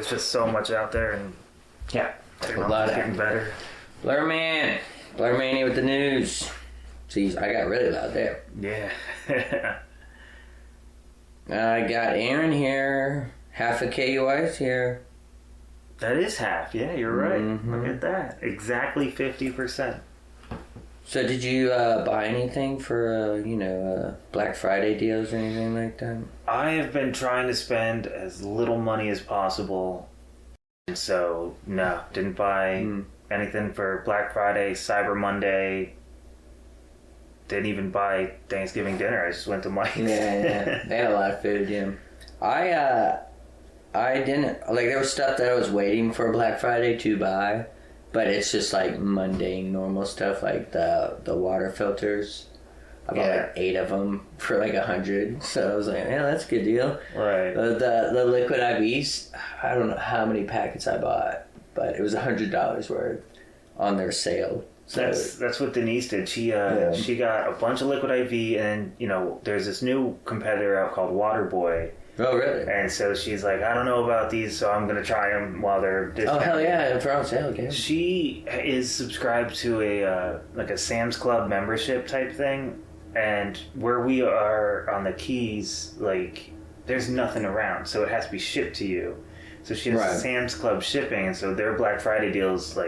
there's just so much out there, and technology's getting better. Blurmania with the news. Jeez, I got really loud there. Yeah. I got Aaron here. Half a KUI's here. That is half. Yeah, you're right. Mm-hmm. Look at that. Exactly 50%. So did you buy anything for, Black Friday deals or anything like that? I have been trying to spend as little money as possible. And so, no, didn't buy anything for Black Friday, Cyber Monday. Didn't even buy Thanksgiving dinner. I just went to Mike's. Yeah. They had a lot of food, yeah. I didn't, there was stuff that I was waiting for Black Friday to buy, but it's just like mundane, normal stuff, like the water filters. I bought 8 of them for $100, so I was like, yeah, that's a good deal. Right. The liquid IVs, I don't know how many packets I bought, but it was $100 worth on their sale. So that's what Denise did. She got a bunch of liquid IV, and there's this new competitor out called Waterboy. Oh, really? And so she's like, I don't know about these, so I'm gonna try them while they're discounted. Oh, hell yeah, for on sale again. She is subscribed to a Sam's Club membership type thing, and where we are on the Keys, there's nothing around, so it has to be shipped to you. So she has Sam's Club shipping, and so their Black Friday deals,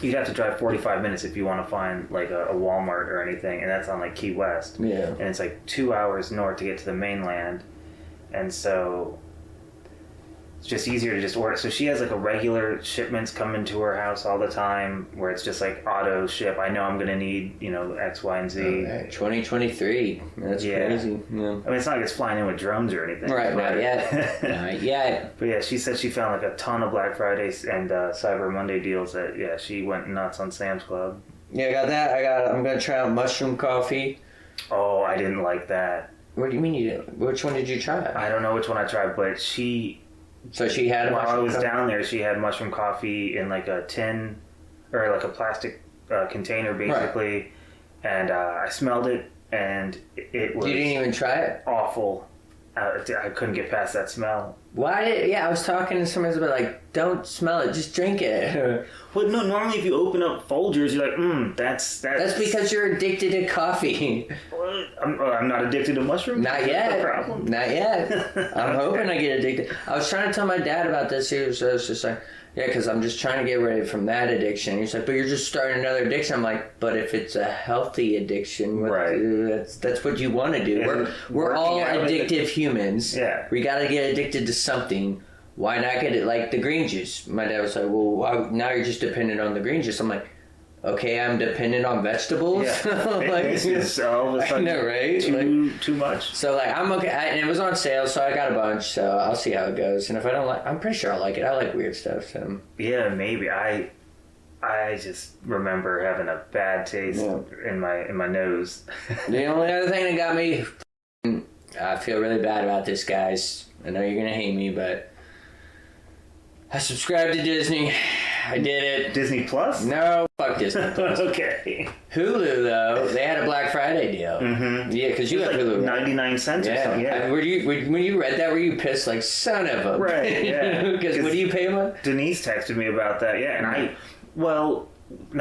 you'd have to drive 45 minutes if you want to find a Walmart or anything, and that's on Key West. Yeah. And it's 2 hours north to get to the mainland, and so it's just easier to just order. So she has a regular shipments coming to her house all the time, where it's just auto ship. I know I'm gonna need X, Y, and Z. Right. 2023. That's crazy. Yeah. I mean, it's not like it's flying in with drones or anything. Right. Not yet. Not yet. But yeah, she said she found a ton of Black Fridays and Cyber Monday deals that she went nuts on Sam's Club. Yeah, I got that. I'm gonna try out mushroom coffee. Oh, I didn't like that. What do you mean you didn't? Which one did you try? I don't know which one I tried, but So she had while I was down there, she had mushroom coffee in a tin or a plastic container, basically. Right. And I smelled it, and it was. You didn't even try it? Awful. I couldn't get past that smell. Why? I was talking to somebody about don't smell it, just drink it. Well, no. Normally, if you open up Folgers, you're like, that's. That's because you're addicted to coffee. I'm not addicted to mushrooms. Not yet. No problem. Not yet. I'm hoping I get addicted. I was trying to tell my dad about this. He was just like, yeah, because I'm just trying to get ready from that addiction. He's like, but you're just starting another addiction. I'm like, but if it's a healthy addiction, that's what you want to do. We're all addictive humans. Yeah. We got to get addicted to something. Why not get it like the green juice? My dad was like, well, now you're just dependent on the green juice. I'm like, okay, I'm dependent on vegetables. Yeah. All of a sudden, I know, right? Too much. So I'm okay, and it was on sale, so I got a bunch. So I'll see how it goes. And if I don't I'm pretty sure I'll like it. I like weird stuff. So yeah, maybe I just remember having a bad taste in my nose. The only other thing that got me, I feel really bad about this, guys. I know you're gonna hate me, but I subscribed to Disney. I did it. Disney Plus? No, fuck Disney Plus. Okay. Hulu, though, they had a Black Friday deal. Mm-hmm. Yeah, because you got Hulu. 99 cents or something. Yeah. When you read that, were you pissed like, son of a... Right, yeah. Because what do you pay them? Denise texted me about that, yeah. And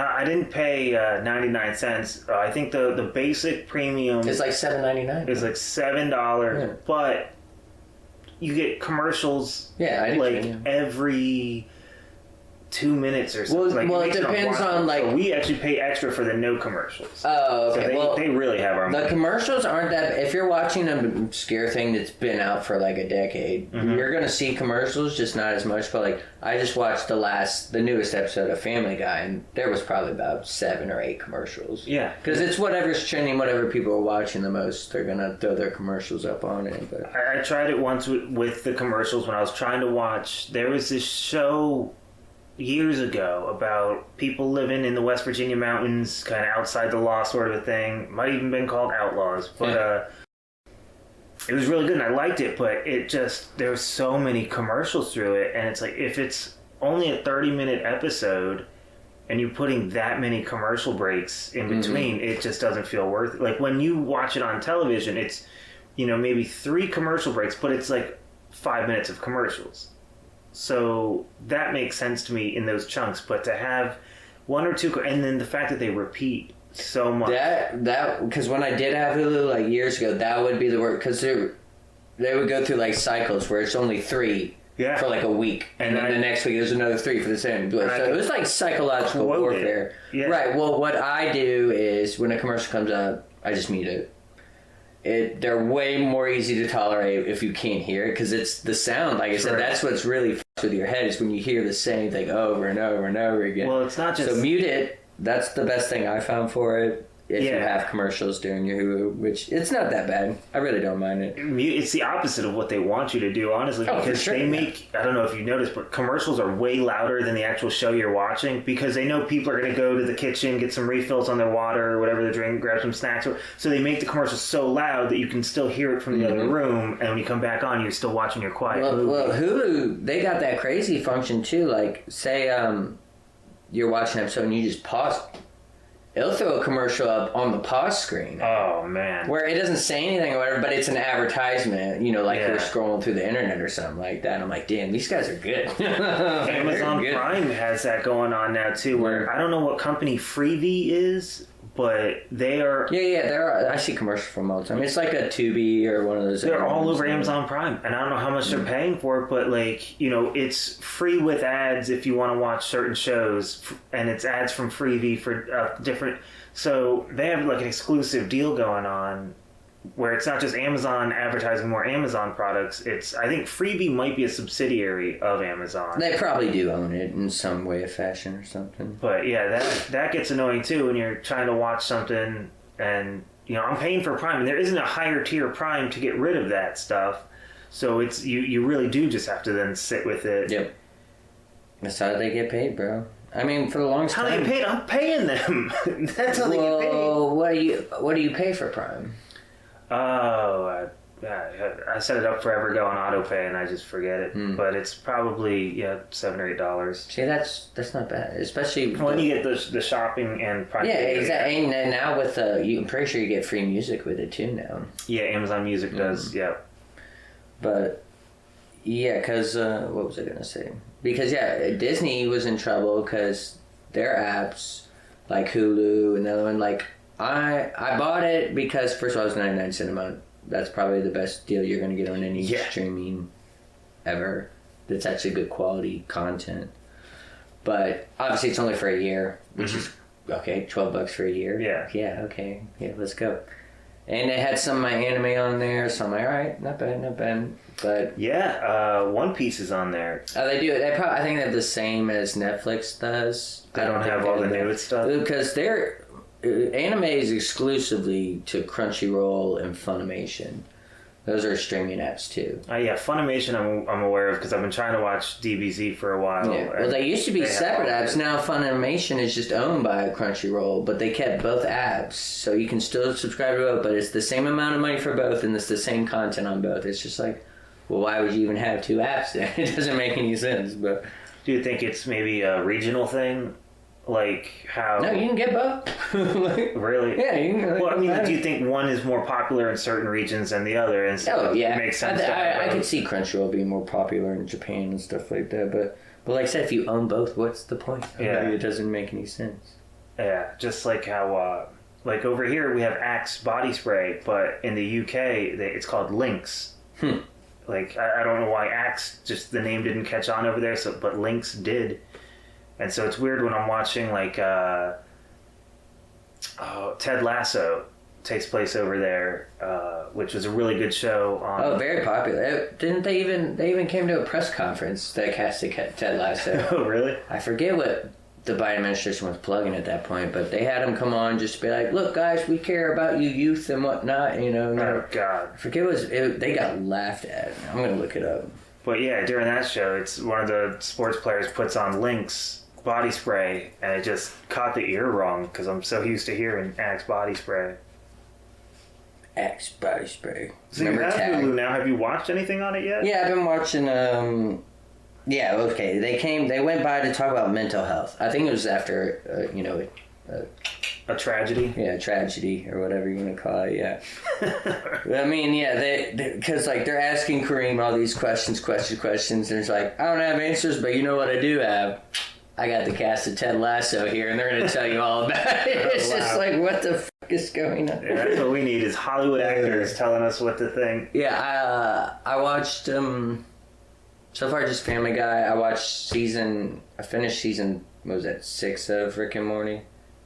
I didn't pay 99 cents. I think the basic premium... It's like $7.99. It's like $7, but you get commercials every 2 minutes or something. Well, it depends on so we actually pay extra for the no commercials. Oh, okay. So they really have our money. The commercials aren't that. If you're watching an obscure thing that's been out for a decade, you're gonna see commercials, just not as much. But I just watched the newest episode of Family Guy, and there was probably about 7 or 8 commercials. Yeah, because it's whatever's trending, whatever people are watching the most, they're gonna throw their commercials up on it. But I tried it once with the commercials when I was trying to watch. There was this show years ago about people living in the West Virginia mountains, kind of outside the law sort of a thing. Might even been called Outlaws, but it was really good and I liked it, but there's so many commercials through it, and it's if it's only a 30-minute episode and you're putting that many commercial breaks in between, it just doesn't feel worth it. When you watch it on television, it's maybe 3 commercial breaks, but it's 5 minutes of commercials. So that makes sense to me in those chunks. But to have one or two, and then the fact that they repeat so much. Because when I did have Hulu like years ago, that would be the word, because they would go through like cycles where it's only 3 for like a week, and then the next week there's another 3 for the same. So it was like psychological warfare. Yeah. Right. Well, what I do is when a commercial comes up, I just mute it. They're way more easy to tolerate if you can't hear it, because it's the sound. Like I said, that's what's really f***ed with your head, is when you hear the same thing over and over and over again. Well, it's not just... So mute it. That's the best thing I found for it. If you have commercials during your Hulu, which it's not that bad. I really don't mind it. It's the opposite of what they want you to do, honestly, because they make, I don't know if you noticed, but commercials are way louder than the actual show you're watching, because they know people are going to go to the kitchen, get some refills on their water or whatever they're drinking, grab some snacks. So they make the commercials so loud that you can still hear it from the other room, and when you come back on, you're still watching your quiet movie. Well, Hulu, they got that crazy function too. Like, say you're watching an episode and you just pause. It'll throw a commercial up on the pause screen. Oh, man. Where it doesn't say anything or whatever, but it's an advertisement, like you're scrolling through the internet or something like that. And I'm like, damn, these guys are good. Amazon Prime has that going on now, too, where I don't know what company Freevee is, but they are... Yeah, I see commercials from all the time. It's like a Tubi or one of those... They're all over Amazon Prime, and I don't know how much they're paying for it, but, it's free with ads if you want to watch certain shows, and it's ads from Freevee for different... So they have, an exclusive deal going on where it's not just Amazon advertising more Amazon products. I think Freevee might be a subsidiary of Amazon. They probably do own it in some way or fashion or something. But yeah, that gets annoying too when you're trying to watch something and I'm paying for Prime, and there isn't a higher tier Prime to get rid of that stuff. So it's you really do just have to then sit with it. Yep. That's how they get paid, bro. I mean, for the longest time. How they get paid? I'm paying them. That's how they get paid. Well, what do you pay for Prime? Oh, I set it up forever ago on auto pay, and I just forget it. But it's probably $7 or $8. See, that's not bad, especially when you get the shopping and Prime. Yeah, exactly. And now with I'm pretty sure you get free music with it too now. Yeah, Amazon Music does. Yeah. But yeah, because what was I gonna say? Because Disney was in trouble because their apps, like Hulu and the other one, I bought it because first of all it was 99 cents a month. That's probably the best deal you're going to get on any streaming ever. That's actually good quality content. But obviously it's only for a year, which is okay. $12 for a year. Yeah. Okay. Yeah. Let's go. And it had some of my anime on there, so I'm like, all right, not bad. But One Piece is on there. They do. I think they're the same as Netflix does. They don't have all the newest stuff because they're. Anime is exclusively to Crunchyroll and Funimation. Those are streaming apps too. Funimation I'm aware of because I've been trying to watch DBZ for a while. Yeah. Well, they used to be separate apps. Now Funimation is just owned by Crunchyroll, but they kept both apps, so you can still subscribe to both. But it's the same amount of money for both, and it's the same content on both. It's just like, well, why would you even have two apps then? It doesn't make any sense. But do you think it's maybe a regional thing? Like how? No, you can get both. Really? Yeah, you can. Well, I mean, do you think one is more popular in certain regions than the other? And so it makes sense. I could see Crunchyroll being more popular in Japan and stuff like that. But like I said, if you own both, what's the point? It doesn't make any sense. Yeah, just like how, like over here we have Axe body spray, but in the UK it's called Lynx. Like I don't know why Axe, just the name didn't catch on over there. But Lynx did. And so it's weird when I'm watching Ted Lasso takes place over there, which was a really good show. Very popular. Didn't they even came to a press conference that casted Ted Lasso? Oh, really? I forget what the Biden administration was plugging at that point, but they had him come on just to be like, look, guys, we care about you youth and whatnot. Oh, God. I forget they got laughed at. I'm going to look it up. But yeah, during that show, it's one of the sports players puts on Lynx body spray, and it just caught the ear wrong because I'm so used to hearing Axe body spray. Axe body spray. So you have Hulu now. Have you watched anything on it yet? Yeah, I've been watching. They went by to talk about mental health. I think it was after A tragedy? Yeah, tragedy or whatever you want to call it. Yeah. I mean, yeah, because like they're asking Kareem all these questions. And it's like, I don't have answers, but you know what I do have? I got the cast of Ted Lasso here, and they're going to tell you all about it. It's just like, what the fuck is going on? Yeah, that's what we need is Hollywood actors telling us what to think. Yeah, I watched so far just Family Guy. I finished season, what was that, 6 of Rick and Morty?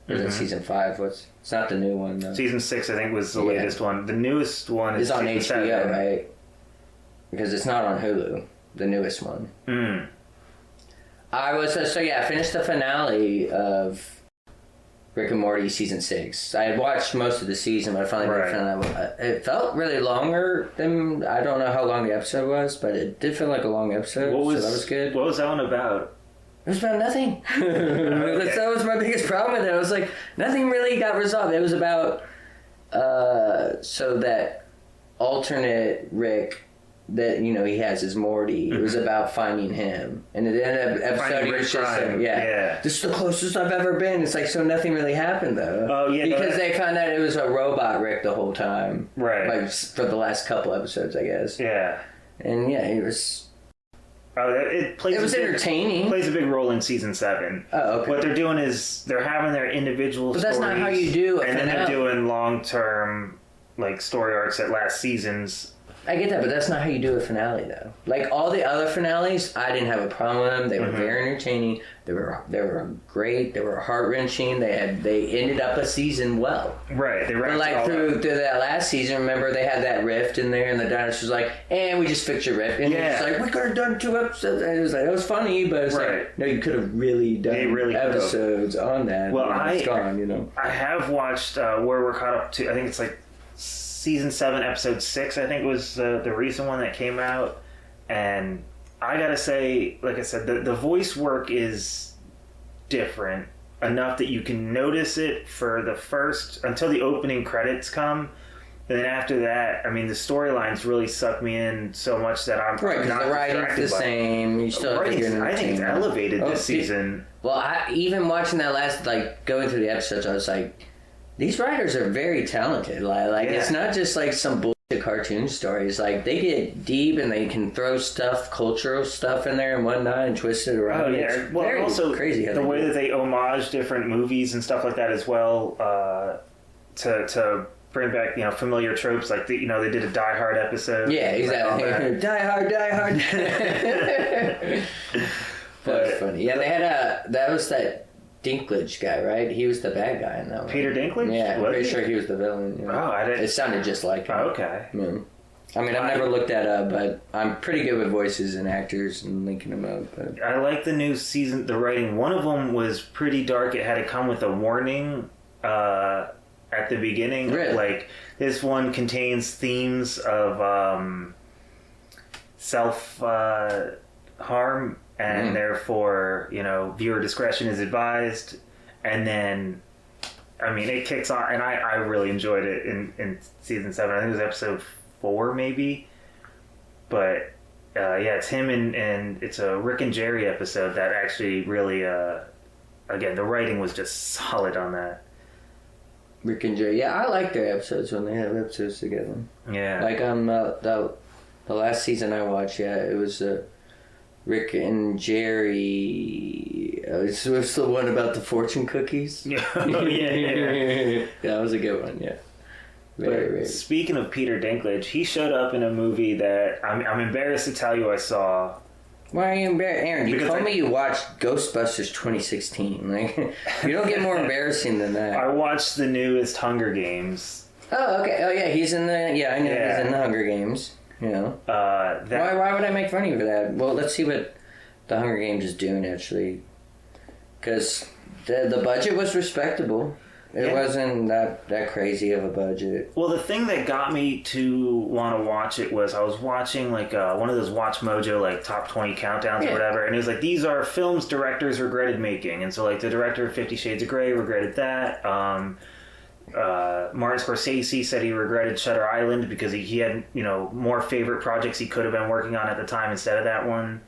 Or is it season 5? It's not the new one, though. Season 6, I think, was the latest one. The newest one is on HBO, 7. right? Because it's not on Hulu, the newest one. I finished the finale of Rick and Morty season 6. I had watched most of the season, but I finally found that it felt really longer than, I don't know how long the episode was, but it did feel like a long episode, so that was good. What was that one about? It was about nothing. Okay. That was my biggest problem with it. I was like, nothing really got resolved. It was about, so that alternate Rick that, you know, he has is Morty. It was about finding him. And at the end of the episode, he was just like, this is the closest I've ever been. It's like, so nothing really happened, though. Oh, yeah. Because they found out it was a robot Rick the whole time. Right. Like, for the last couple episodes, I guess. Yeah. And, yeah, it was... it was entertaining. It plays a big role in season 7. Oh, okay. What they're doing is they're having their individual stories. But that's not how you do it. And then they're doing long-term, like, story arcs that last seasons. I get that, but that's not how you do a finale, though. Like, all the other finales, I didn't have a problem with them. They were very entertaining. They were great. They were heart-wrenching. They ended up a season well. Right. They wrapped but, like, through that last season, remember, they had that rift in there, and the dinosaur's like, and we just fixed your rift. And it's like, we could have done 2 episodes. And it was like, it was funny, but it's like, no, you could have really done episodes on that. Well, it's gone, you know. I have watched where we're caught up to, I think it's like season 7, episode 6, I think was the recent one that came out. And I gotta say, like I said, the voice work is different enough that you can notice it for the first, until the opening credits come. And then after that, I mean, the storylines really suck me in so much that I'm right, because the writing's the same. You still have to get I think it's elevated this season. Well, even watching that last, like, going through the episodes, I was like, these writers are very talented. Like it's not just like some bullshit cartoon stories. Like, they get deep and they can throw stuff, cultural stuff in there and whatnot, and twist it around. Oh yeah, it's well, very also crazy how the way that they homage different movies and stuff like that as well, to bring back, you know, familiar tropes. Like they did a Die Hard episode. Yeah, exactly. Die Hard. That was funny. Yeah, they had that was that Dinklage guy, right? He was the bad guy in that one. Peter Dinklage? Yeah, I'm pretty sure he was the villain. You know? Oh, I didn't. It sounded just like him. Oh, okay. Yeah. I mean, I've never looked that up, but I'm pretty good with voices and actors and linking them up. But I like the new season, the writing. One of them was pretty dark. It had to come with a warning at the beginning. Really? Like, this one contains themes of self-harm. And therefore, you know, viewer discretion is advised. And then, I mean, it kicks on, and I really enjoyed it in season 7. I think it was episode 4, maybe. But it's him and it's a Rick and Jerry episode that actually really, again, the writing was just solid on that. Rick and Jerry, yeah, I like their episodes when they have episodes together. Yeah, like on the last season I watched, it was Rick and Jerry. It was the one about the fortune cookies. Yeah. Yeah, that was a good one. Yeah. Very. Speaking of Peter Dinklage, he showed up in a movie that I'm embarrassed to tell you I saw. Why are you embarrassed, Aaron? You told me you watched Ghostbusters 2016. Like, you don't get more embarrassing than that. I watched the newest Hunger Games. Oh, okay. Oh, yeah. He's in the. Yeah, I know he's in the Hunger Games. You know. Why would I make fun of you for that? Well, let's see what the Hunger Games is doing actually, because the budget was respectable. It wasn't that crazy of a budget. Well, the thing that got me to want to watch it was I was watching like one of those Watch Mojo like top 20 countdowns or whatever, and it was like, these are films directors regretted making, and so like the director of 50 Shades of Grey regretted that. Martin Scorsese said he regretted Shutter Island because he had, you know, more favorite projects he could have been working on at the time instead of that one.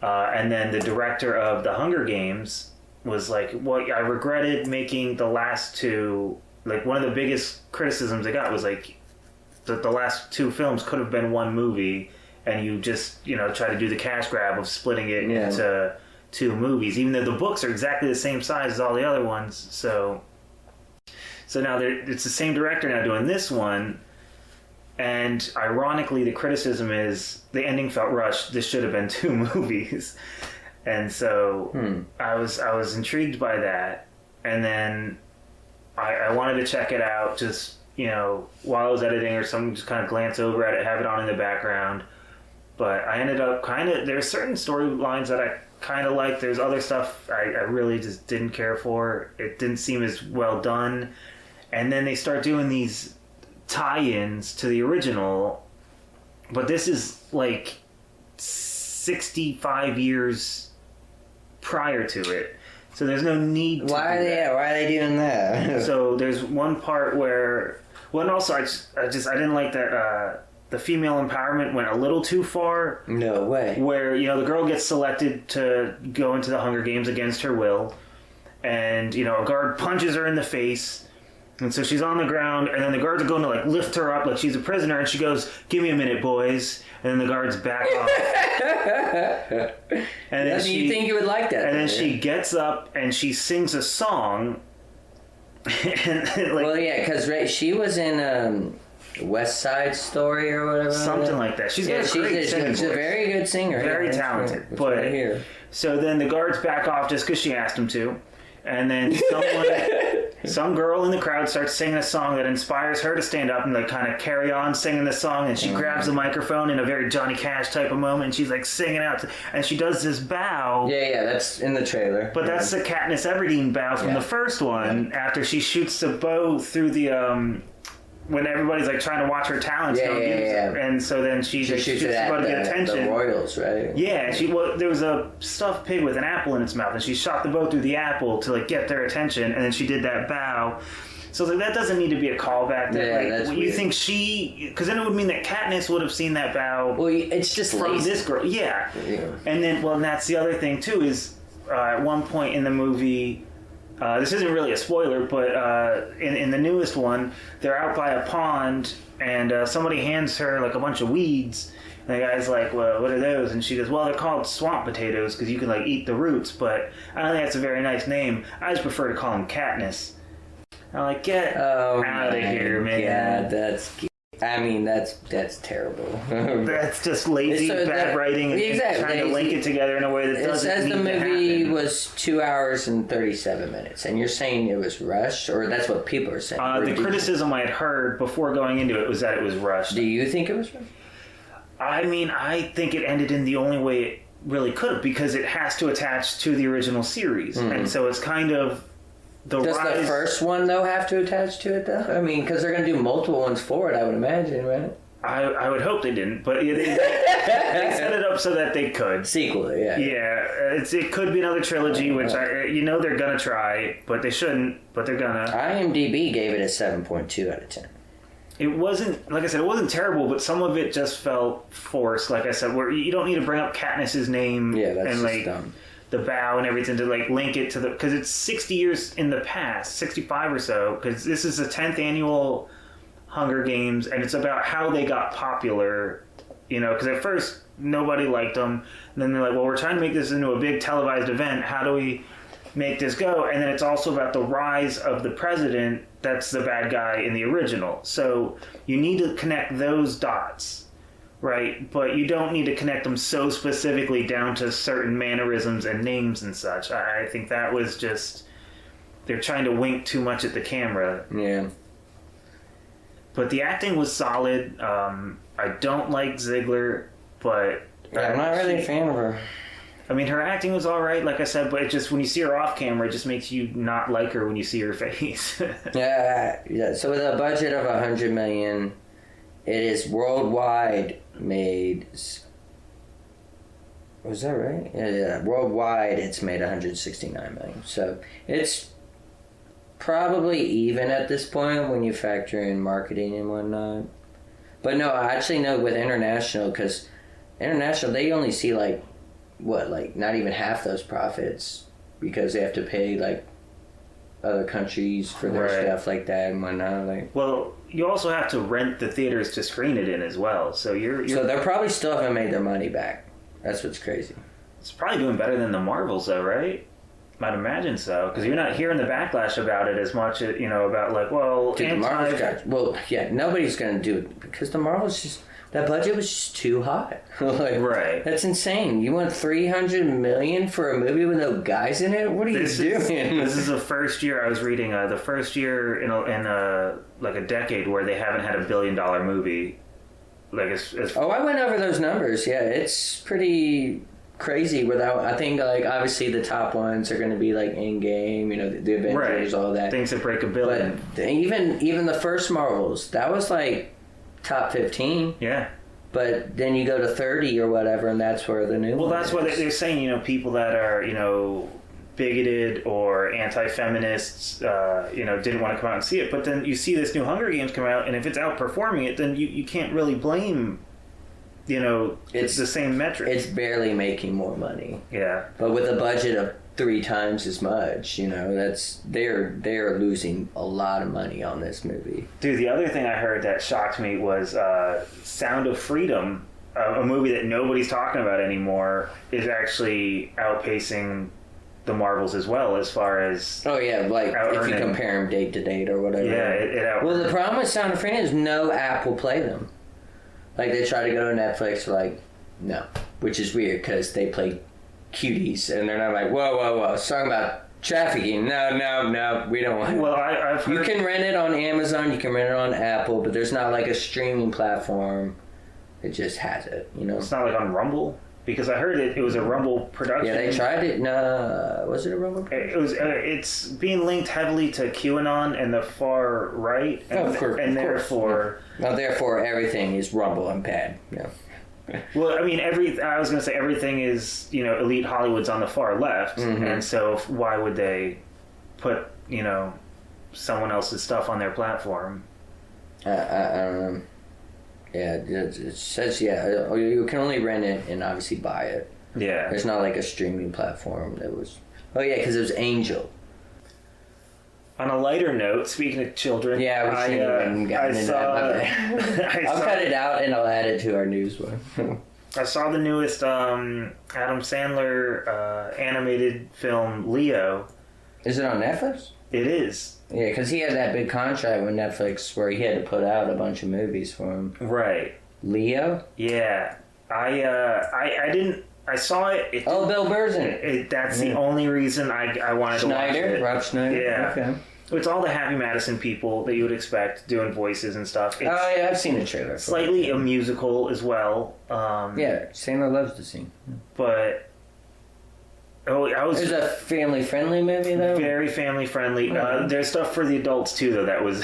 And then the director of The Hunger Games was like, well, I regretted making the last two. Like, one of the biggest criticisms I got was like, the last two films could have been one movie, and you just, try to do the cash grab of splitting it into two movies, even though the books are exactly the same size as all the other ones. So now it's the same director now doing this one, and ironically, the criticism is the ending felt rushed. This should have been two movies, and so I was intrigued by that, and then I wanted to check it out just while I was editing or something, just kind of glance over at it, have it on in the background. But I ended up there's certain storylines that I kind of like. There's other stuff I really just didn't care for. It didn't seem as well done. And then they start doing these tie-ins to the original. But this is like 65 years prior to it. So there's no need to why are they doing that? So there's one part where... Well, and also, I didn't like that the female empowerment went a little too far. No way. Where, the girl gets selected to go into the Hunger Games against her will. And, a guard punches her in the face. And so she's on the ground, and then the guards are going to, like, lift her up like she's a prisoner. And she goes, "Give me a minute, boys." And then the guards back off. And then you think you would like that? And then she gets up, and she sings a song. Well, yeah, because she was in West Side Story or whatever. Something like that. She's got a great singing voice. She's a very good singer. Very talented. Right. But right here. So then the guards back off just because she asked them to. And then some girl in the crowd starts singing a song that inspires her to stand up and like kind of carry on singing the song. And she grabs the microphone in a very Johnny Cash type of moment. And she's like singing out. And she does this bow. Yeah, that's in the trailer. But that's the Katniss Everdeen bow from the first one. After she shoots the bow through the... when everybody's like trying to watch her talents, and so then she shoots it at to get attention. The Royals, right? Yeah, there was a stuffed pig with an apple in its mouth, and she shot the bow through the apple to like get their attention, and then she did that bow. So like that doesn't need to be a callback. That's you think because then it would mean that Katniss would have seen that bow. Well, it's just from lazy. This girl, and then and that's the other thing too is at one point in the movie. This isn't really a spoiler, but in the newest one, they're out by a pond, and somebody hands her like a bunch of weeds. And the guy's like, "Well, what are those?" And she goes, "Well, they're called swamp potatoes because you can like eat the roots, but I don't think that's a very nice name. I just prefer to call them Katniss." I'm like, "Get out of here, man!" Yeah, that's terrible. That's just lazy, bad writing, and trying to link it together in a way that doesn't. It says the movie was 2 hours and 37 minutes, and you're saying it was rushed, or that's what people are saying. The criticism I had heard before going into it was that it was rushed. Do you think it was rushed? I mean, I think it ended in the only way it really could have, because it has to attach to the original series, and so it's kind of. Does the first one, though, have to attach to it, though? I mean, because they're going to do multiple ones for it, I would imagine, right? I would hope they didn't, but they set it up so that they could. Sequel, yeah. Yeah, it could be another trilogy, which they're going to try, but they shouldn't, but they're going to. IMDb gave it a 7.2 out of 10. It wasn't, like I said, it wasn't terrible, but some of it just felt forced, like I said, where you don't need to bring up Katniss's name and, like, dumb. The bow and everything to like link it to because it's 60 years in the past, 65 or so, because this is the 10th annual Hunger Games, and it's about how they got popular, because at first nobody liked them, and then they're like, well, we're trying to make this into a big televised event, how do we make this go? And then it's also about the rise of the president that's the bad guy in the original, so you need to connect those dots. Right, but you don't need to connect them so specifically down to certain mannerisms and names and such. I think that was just... They're trying to wink too much at the camera. Yeah. But the acting was solid. I don't like Ziegler, but... I'm not really a fan of her. I mean, her acting was all right, like I said, but it just, when you see her off camera, it just makes you not like her when you see her face. Yeah. So with a budget of $100 million... It is worldwide made. Was that right? Yeah. Worldwide, it's made $169 million. So it's probably even at this point when you factor in marketing and whatnot. But no, I actually know with international, because international they only see not even half those profits because they have to pay like other countries for their stuff like that and whatnot. Like, well, you also have to rent the theaters to screen it in as well. So so they're probably still haven't made their money back. That's what's crazy. It's probably doing better than the Marvels, though, right? I'd imagine so, because you're not hearing the backlash about it as much, about like, well, Dude, the Marvels nobody's gonna do it because the Marvels just that budget was just too high. Like, right? That's insane. You want $300 million for a movie with no guys in it? What are you doing? This is the first year I was reading. The first year in like a decade where they haven't had $1 billion movie. Like I went over those numbers. Yeah, it's pretty crazy. I think like obviously the top ones are going to be like Endgame, the Avengers, all that things that break $1 billion. But even the first Marvels, that was like top 15. Yeah. But then you go to 30 or whatever, and that's where the new. Well, that's what they're saying. People that are bigoted or anti-feminists, didn't want to come out and see it. But then you see this new Hunger Games come out, and if it's outperforming it, then you can't really blame. It's the same metric. It's barely making more money. Yeah. But with a budget of 3 times as much, they're losing a lot of money on this movie. Dude, the other thing I heard that shocked me was Sound of Freedom, a movie that nobody's talking about anymore, is actually outpacing the Marvels as well as far as like if you compare them date to date or whatever. Yeah, well, the problem with Sound of Freedom is no app will play them. Like, they try to go to Netflix, like, no. Which is weird, because they play cuties, and they're not like, whoa, it's talking about trafficking. No, we don't want it. Well, I've heard... You can rent it on Amazon, you can rent it on Apple, but there's not, like, a streaming platform that just has it, It's not, like, on Rumble? Because I heard it was a Rumble production. Yeah, they tried it. No, was it a Rumble production? It's being linked heavily to QAnon and the far right. And, of course. And therefore... Well, therefore, everything is Rumble and bad. Yeah. Well, I mean, I was going to say everything is, elite Hollywood's on the far left. Mm-hmm. And so why would they put, someone else's stuff on their platform? I don't know. Yeah, it says, you can only rent it and obviously buy it. Yeah. There's not like a streaming platform that was... Oh, yeah, because it was Angel. On a lighter note, speaking of children... Yeah, we shouldn't even gotten into that. I'll cut it out and I'll add it to our news one. I saw the newest Adam Sandler animated film, Leo. Is it on Netflix? It is. Yeah, because he had that big contract with Netflix where he had to put out a bunch of movies for him. Right. Leo? Yeah. I didn't... I saw it. Bill Burr's in it. That's the only reason I wanted to watch it. Rob Schneider? Yeah. Okay. It's all the Happy Madison people that you would expect doing voices and stuff. It's I've seen the trailer. Slightly a musical as well. Yeah, Sandler loves to sing. But... It's a family-friendly movie, though? Very family-friendly. Mm-hmm. There's stuff for the adults, too, though, that was...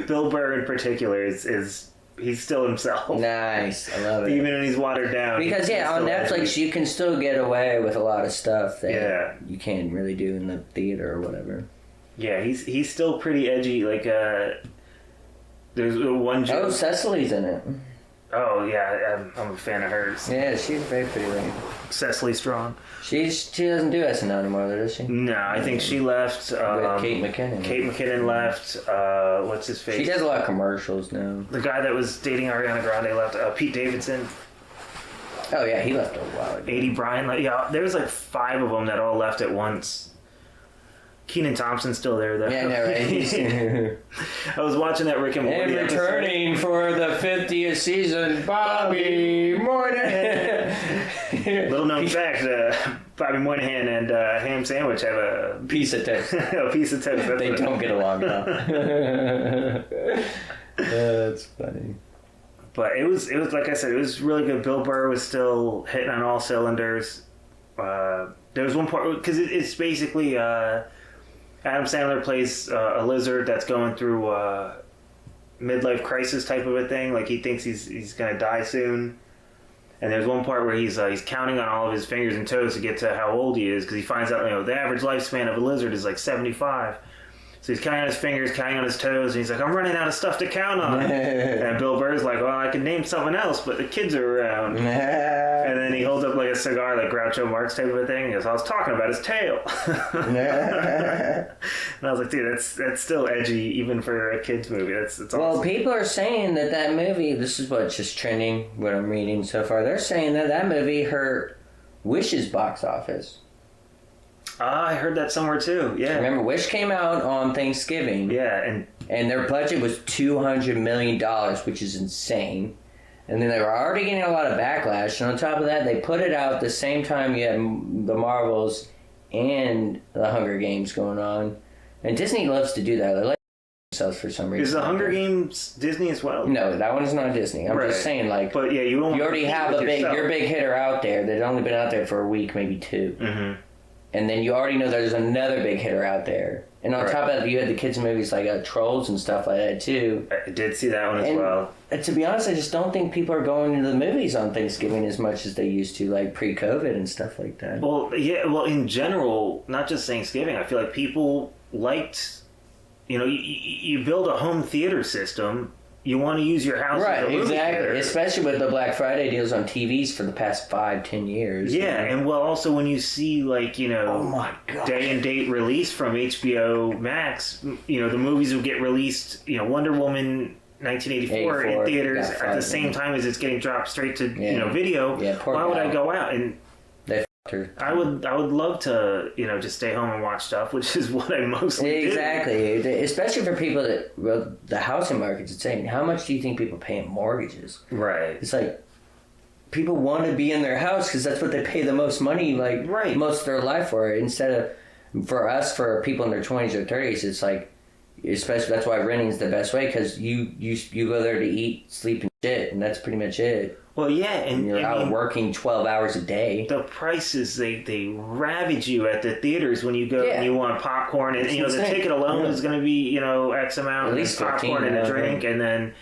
Bill Burr, in particular, is he's still himself. Nice. I love it. Even when he's watered down. Because, on Netflix, you can still get away with a lot of stuff that you can't really do in the theater or whatever. Yeah, he's still pretty edgy. Like, there's one joke... Oh, Cecily's in it. Oh, yeah, I'm a fan of hers. Yeah, she's very pretty lady. Cecily Strong. She doesn't do SNL anymore, does she? No, I think she left. With Kate McKinnon. Kate McKinnon left. What's his face? She does a lot of commercials now. The guy that was dating Ariana Grande left. Pete Davidson. Oh, yeah, he left a while ago. A.D. Bryan. There was like 5 of them that all left at once. Kenan Thompson's still there, though. Yeah, I know, right? I was watching that Rick and Morty and returning for the 50th season, Bobby Moynihan. Little known fact, Bobby Moynihan and Ham Sandwich have a... piece of toast. A piece of toast. They don't get along now. That's funny. But it was like I said, it was really good. Bill Burr was still hitting on all cylinders. There was one part... Because it's basically... Adam Sandler plays a lizard that's going through midlife crisis type of a thing. Like, he thinks he's going to die soon. And there's one part where he's counting on all of his fingers and toes to get to how old he is, because he finds out, the average lifespan of a lizard is like 75. So he's counting on his fingers, counting on his toes, and he's like, I'm running out of stuff to count on. And Bill Burr's like, well, I can name something else, but the kids are around. And then he holds up like a cigar, like Groucho Marx type of a thing. He goes, I was talking about his tail. And I was like, dude, that's still edgy, even for a kid's movie. That's awesome. Well, people are saying that movie, this is what's just trending, what I'm reading so far. They're saying that movie hurt Wish's box office. I heard that somewhere too. Yeah. Remember, Wish came out on Thanksgiving. Yeah, and their budget was $200 million, which is insane. And then they were already getting a lot of backlash. And on top of that, they put it out the same time you had the Marvels and the Hunger Games going on. And Disney loves to do that. They like themselves for some reason. Is the Hunger Games Disney as well? No, that one is not Disney. I'm just saying, like, but yeah, you already have your big hitter out there that's only been out there for a week, maybe two. Mm-hmm. And then you already know there's another big hitter out there. And on top of that, you had the kids' movies like Trolls and stuff like that, too. I did see that one as well. To be honest, I just don't think people are going into the movies on Thanksgiving as much as they used to, like pre-COVID and stuff like that. Well, yeah, in general, not just Thanksgiving, I feel like people liked, you build a home theater system. You want to use your house as a movie theater. Especially with the Black Friday deals on TVs for the past 5-10 years. Yeah, and also when you see oh my God, day and date release from HBO Max, the movies will get released, Wonder Woman 1984 in theaters at the same time as it's getting dropped straight to video. Yeah, why would I go out? And I would love to, just stay home and watch stuff, which is what I mostly do. Exactly. Especially for people the housing market's insane. How much do you think people pay in mortgages? Right. It's like, people want to be in their house because that's what they pay the most money, most of their life for. Instead of, for people in their 20s or 30s, it's like, especially, that's why renting is the best way, because you go there to eat, sleep, and shit, and that's pretty much it. Well, yeah, and you're out working 12 hours a day. The prices, they ravage you at the theaters when you go and you want popcorn, and the ticket alone is going to be X amount, at least popcorn and a drink, and then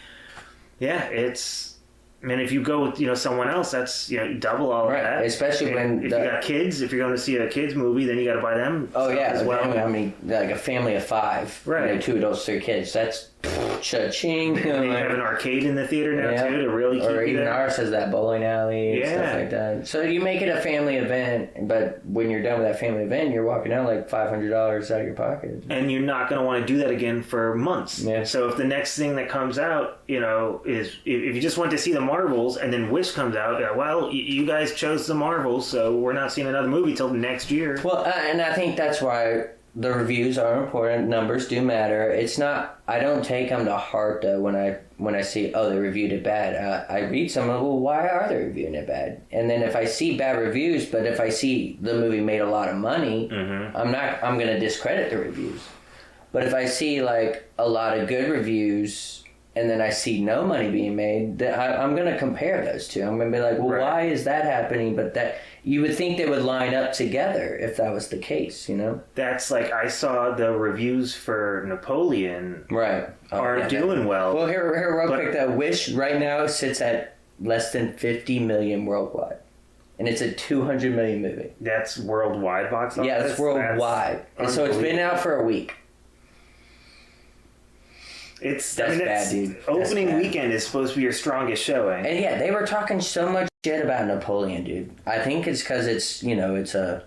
it's. I mean, if you go with someone else, that's double all of that. Especially when if you got kids, if you're going to see a kids movie, then you got to buy them. Oh yeah, as well. I mean, like a family of 5, right? 2 adults, 3 kids. That's cha-ching. They have an arcade in the theater now too to really keep or you even there. Ours has that bowling alley and stuff like that. So you make it a family event, but when you're done with that family event, you're walking out like $500 out of your pocket, and you're not going to want to do that again for months. Yeah. So if the next thing that comes out, is if you just went to see the Marvels and then Wish comes out, well, you guys chose the Marvels, so we're not seeing another movie till next year. Well, and I think that's why the reviews are important. Numbers do matter. It's not. I don't take them to heart though when I see they reviewed it bad. I read some of them. Well, why are they reviewing it bad? And then if I see bad reviews, but if I see the movie made a lot of money, I'm going to discredit the reviews. But if I see like a lot of good reviews, and then I see no money being made, I'm going to compare those two. I'm going to be like, well, why is that happening? But that you would think they would line up together if that was the case, That's like, I saw the reviews for Napoleon are doing well. Well, here real quick, though. Wish right now sits at less than 50 million worldwide. And it's a 200 million movie. That's worldwide box office? Yeah, that's worldwide. And so it's been out for a week. That's bad, dude. Opening weekend is supposed to be your strongest showing. And yeah, they were talking so much shit about Napoleon, dude. I think it's because it's, it's a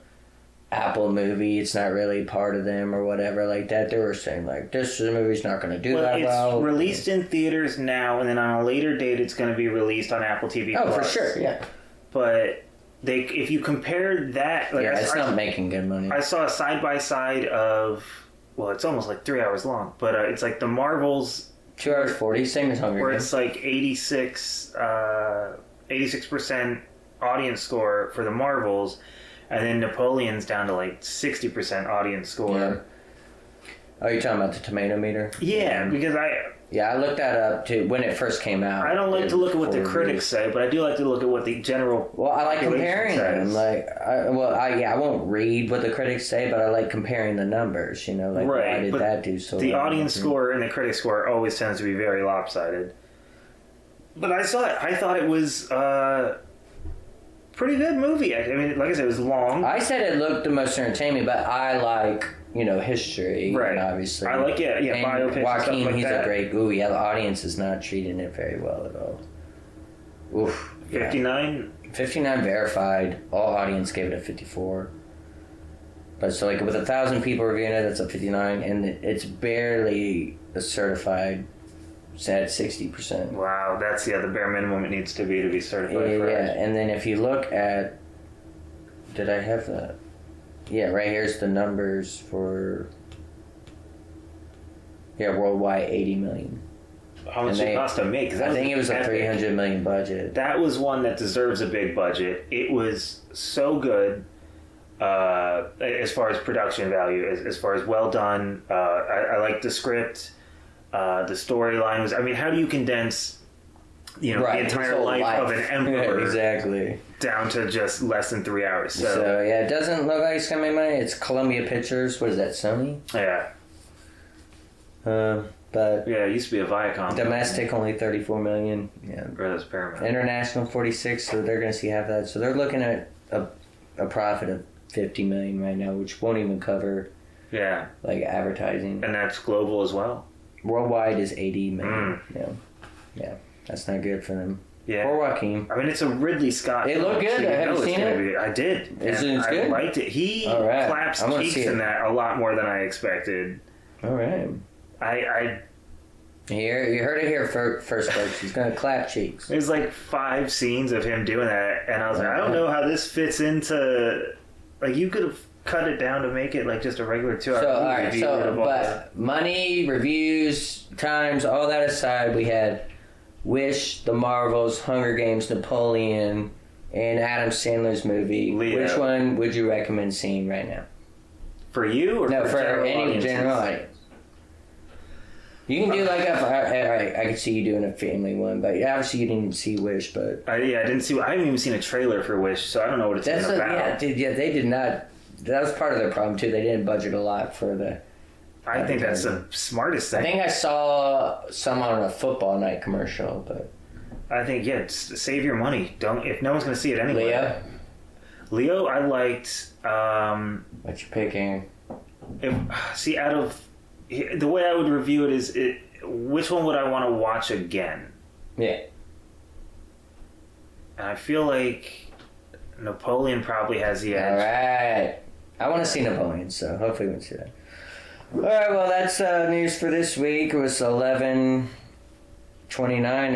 Apple movie. It's not really part of them or whatever like that. They were saying, like, this movie's not going to do that well. It's released in theaters now, and then on a later date, it's going to be released on Apple TV+. Oh, for sure, yeah. But if you compare that... it's not making good money. I saw a side-by-side of... Well, it's almost like 3 hours long, but it's like the Marvels... 2 hours 40, same as Hunger Games. Where it's like 86% audience score for the Marvels, and then Napoleon's down to like 60% audience score. Yeah. Oh, you're talking about the tomato meter? Yeah, because I looked that up too when it first came out. I don't like to look at what the critics say, but I do like to look at what the general. Well, I like comparing them. I won't read what the critics say, but I like comparing the numbers. Why did that do so? The audience score and the critic score always tends to be very lopsided. But I saw it. I thought it was a pretty good movie. I mean, like I said, it was long. I said it looked the most entertaining, but I like history. Right. And obviously. I like it. Yeah, and biopics and Joaquin, stuff like he's that. a great. Ooh, yeah, the audience is not treating it very well at all. Oof. 59? 59 verified. All audience gave it a 54. But so with 1,000 people reviewing it, that's a 59, and it's barely a certified. It's at 60%. Wow, that's the bare minimum it needs to be certified. Yeah, and then if you look at, did I have that? Yeah, right here's the numbers for. Yeah, worldwide 80 million. How much it cost to make? I think it was a 300 million budget. That was one that deserves a big budget. It was so good. As far as production value, as far as well done, I like the script, the storyline was. I mean, how do you condense, the entire life of an emperor exactly down to just less than 3 hours? So yeah, it doesn't look like it's gonna make money. It's Columbia Pictures. What is that? Sony? Yeah. But yeah, it used to be a Viacom. Domestic only 34 million. Yeah. Or that's Paramount. International 46, so they're gonna see half that. So they're looking at a profit of 50 million right now, which won't even cover advertising. And that's global as well. Worldwide is 80 million. Yeah, that's not good for them. Yeah, for Joaquin. I mean, it's a Ridley Scott. It looked good. Have you seen it? I did. It's good. I liked it. He claps cheeks in that a lot more than I expected. All right. You heard it here first, folks. He's gonna clap cheeks. There's 5 scenes of him doing that, and I was like, I don't know how this fits into. You could have cut it down to make it just a regular 2-hour movie. All right. But money, reviews, times, all that aside, we had Wish, The Marvels, Hunger Games, Napoleon, and Adam Sandler's movie. Leo. Which one would you recommend seeing right now? For you, or no, for any audiences? General audience. You can do I could see you doing a family one, but obviously you didn't even see Wish, but... I didn't see... I haven't even seen a trailer for Wish, so I don't know what it's about. Yeah, they did not... That was part of their problem, too. They didn't budget a lot for the... I think that's the smartest thing. I think I saw some on a football night commercial, but... I think, just save your money. If no one's going to see it anyway. Leo, I liked... what you picking? Out of... The way I would review it is, which one would I want to watch again? Yeah. And I feel like Napoleon probably has the edge. All right. I want to see Napoleon, so hopefully we can see that. All right, well, that's news for this week. It was 11/29.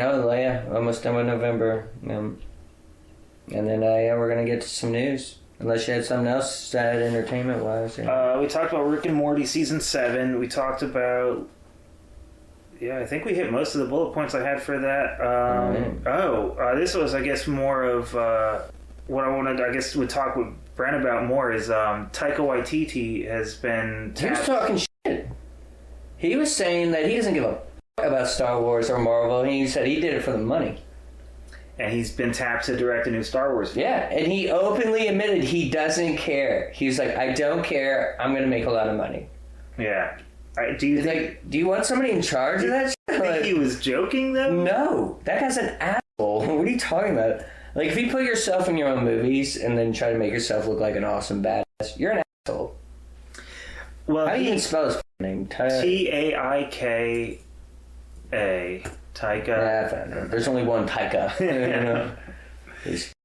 Oh, yeah, almost done with November. And then, we're going to get to some news. Unless you had something else sad entertainment-wise. We talked about Rick and Morty Season 7. We talked about... Yeah, I think we hit most of the bullet points I had for that. This was, I guess, more of... what I wanted, I guess, would talk with Brent about more is Taika Waititi has been... He was talking shit. He was saying that he doesn't give a fuck about Star Wars or Marvel. And he said he did it for the money. And he's been tapped to direct a new Star Wars film. Yeah, and he openly admitted he doesn't care. He was like, I don't care. I'm going to make a lot of money. Yeah. Do you want somebody in charge of that shit? Do you think he was joking, though? No. That guy's an asshole. What are you talking about? If you put yourself in your own movies and then try to make yourself look like an awesome badass, you're an asshole. Well, how do you even spell his name? Taika. Taika. Yeah, there's only one Taika.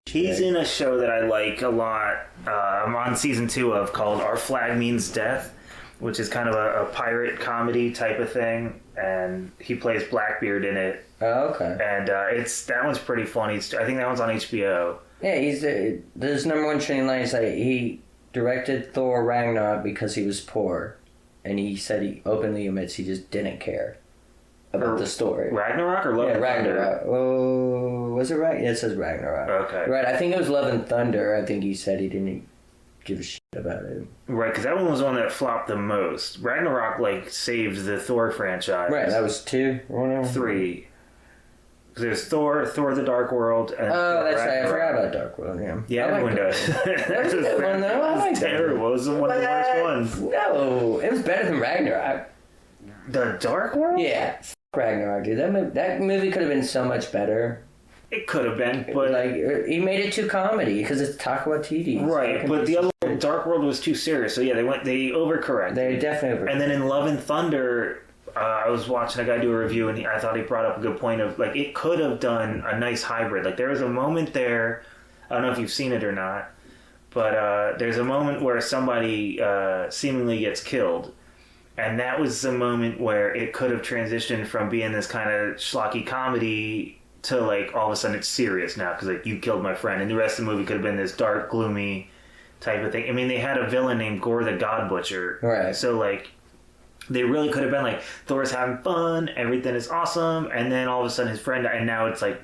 He's in a show that I like a lot. I'm on season 2 of called Our Flag Means Death, which is kind of a pirate comedy type of thing, and he plays Blackbeard in it. Oh, okay. And that one's pretty funny. I think that one's on HBO. Yeah, his number one training line is that he directed Thor Ragnarok because he was poor, and he said he openly admits he just didn't care about the story. Ragnarok or Love and Ragnarok. Thunder? Oh, was it right? Yeah, it says Ragnarok. Okay. Right, I think it was Love and Thunder. I think he said he didn't give a shit about it. Right, because that one was the one that flopped the most. Ragnarok, saved the Thor franchise. Right, that was 2 or whatever. 3. There's Thor the Dark World, and that's right. I forgot about Dark World. Yeah, everyone does. That was a good one, though. I like that. Terrible. It was one of the worst ones. No, it was better than Ragnarok. The Dark World? Yeah, Ragnarok, dude. That movie could have been so much better. It could have been, but he made it too comedy because it's Taika Waititi. Right, but the Dark World was too serious. So yeah, they overcorrected. They definitely overcorrected. And then in Love and Thunder, I was watching a guy do a review, and I thought he brought up a good point of, like, it could have done a nice hybrid. Like, there was a moment there, I don't know if you've seen it or not, but there's a moment where somebody seemingly gets killed. And that was the moment where it could have transitioned from being this kind of schlocky comedy to, like, all of a sudden it's serious now because, like, you killed my friend. And the rest of the movie could have been this dark, gloomy type of thing. I mean, they had a villain named Gore the God Butcher. Right. So, like, they really could have been like, Thor's having fun, everything is awesome, and then all of a sudden his friend died, and now it's like,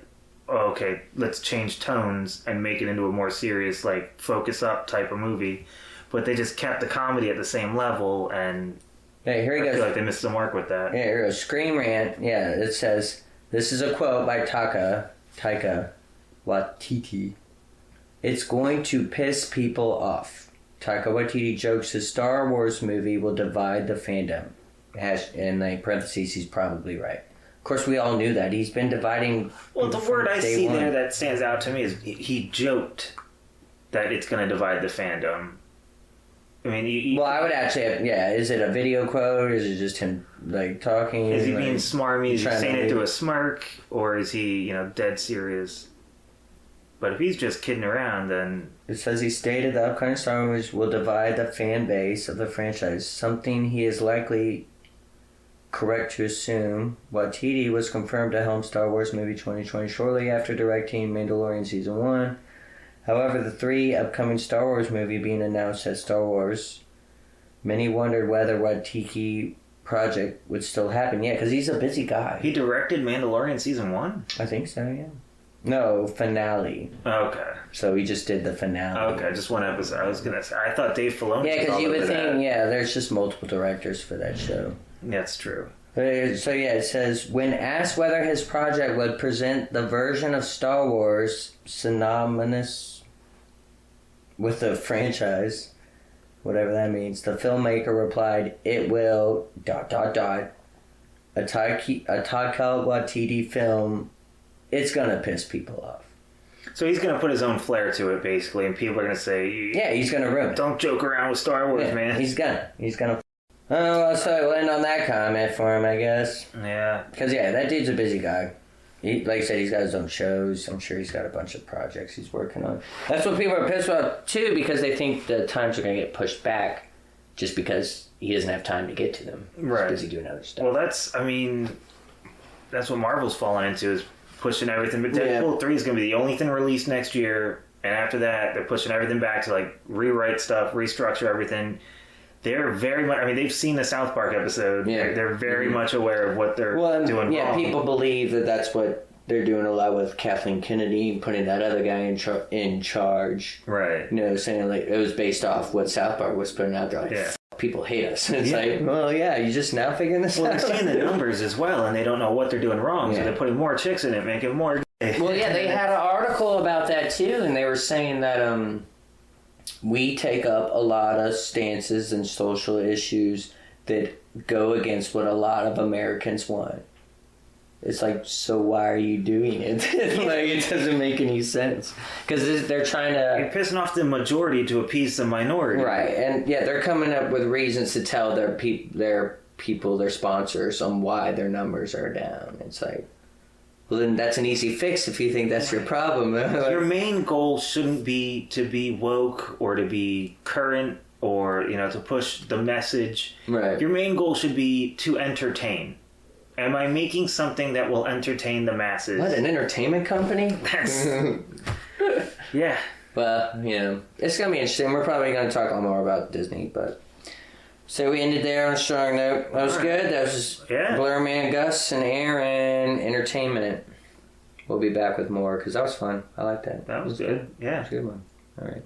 oh, okay, let's change tones and make it into a more serious, like, focus up type of movie. But they just kept the comedy at the same level, and hey, here he goes. I feel like they missed the mark with that. Yeah, here goes. Screen Rant. Yeah, it says, this is a quote by Taika Waititi. It's going to piss people off. Taika Waititi jokes his Star Wars movie will divide the fandom. In like parentheses, he's probably right. Of course, we all knew that. He's been dividing. Well, the word I see one. there that stands out to me is he joked that it's going to divide the fandom. I mean, well, I would actually have, is it a video quote? Is it just him, like, talking? Is he like, being smarmy? Is he saying it through a smirk? Or is he, dead serious? But if he's just kidding around, then... It says he stated the upcoming Star Wars will divide the fan base of the franchise, something he is likely correct to assume. Waititi was confirmed to helm Star Wars movie 2020 shortly after directing Mandalorian Season 1. However, the 3 upcoming Star Wars movie being announced at Star Wars, many wondered whether Waititi project would still happen. Yeah, because he's a busy guy. He directed Mandalorian Season 1? I think so, yeah. No, finale. Okay. So he just did the finale. Okay, just one episode. I was going to say, I thought Dave Filoni... Yeah, because you would think, there's just multiple directors for that show. That's true. So it says, when asked whether his project would present the version of Star Wars synonymous with the franchise, whatever that means, the filmmaker replied, it will... A Taika Waititi film, it's gonna piss people off. So he's gonna put his own flair to it, basically, and people are gonna say... Yeah, he's gonna ruin it. Don't joke around with Star Wars, man. He's gonna. Oh, so we'll end on that comment for him, I guess. Yeah. Because, that dude's a busy guy. Like I said, he's got his own shows. I'm sure he's got a bunch of projects he's working on. That's what people are pissed about, too, because they think the times are going to get pushed back just because he doesn't have time to get to them. Right. He's busy doing other stuff. Well, that's what Marvel's fallen into, is pushing everything. But Deadpool 3 is going to be the only thing released next year, and after that, they're pushing everything back to, like, rewrite stuff, restructure everything. They're very much... I mean, they've seen the South Park episode. Yeah. They're very much aware of what they're doing wrong. People believe that that's what they're doing a lot with Kathleen Kennedy, putting that other guy in charge. Right. Saying, like, it was based off what South Park was putting out there. Like, people hate us. It's like, well, you just now figuring this out. Well, they're seeing the numbers as well, and they don't know what they're doing wrong, so they're putting more chicks in it, making it more gay. Well, they had an article about that, too, and they were saying that... we take up a lot of stances and social issues that go against what a lot of Americans want. It's like, so why are you doing it? Like, it doesn't make any sense. Because they're trying to... You're pissing off the majority to appease the minority. Right, and they're coming up with reasons to tell their people, their sponsors, on why their numbers are down. It's like... Well, then that's an easy fix if you think that's your problem. Your main goal shouldn't be to be woke or to be current or, to push the message. Right. Your main goal should be to entertain. Am I making something that will entertain the masses? What, an entertainment company? That's... yeah. Well, it's going to be interesting. We're probably going to talk a lot more about Disney, but... So we ended there on a strong note. That was good. That was Blur Man, Gus, and Aaron Entertainment. We'll be back with more because that was fun. I like that. That was good. Yeah. It was a good one. All right.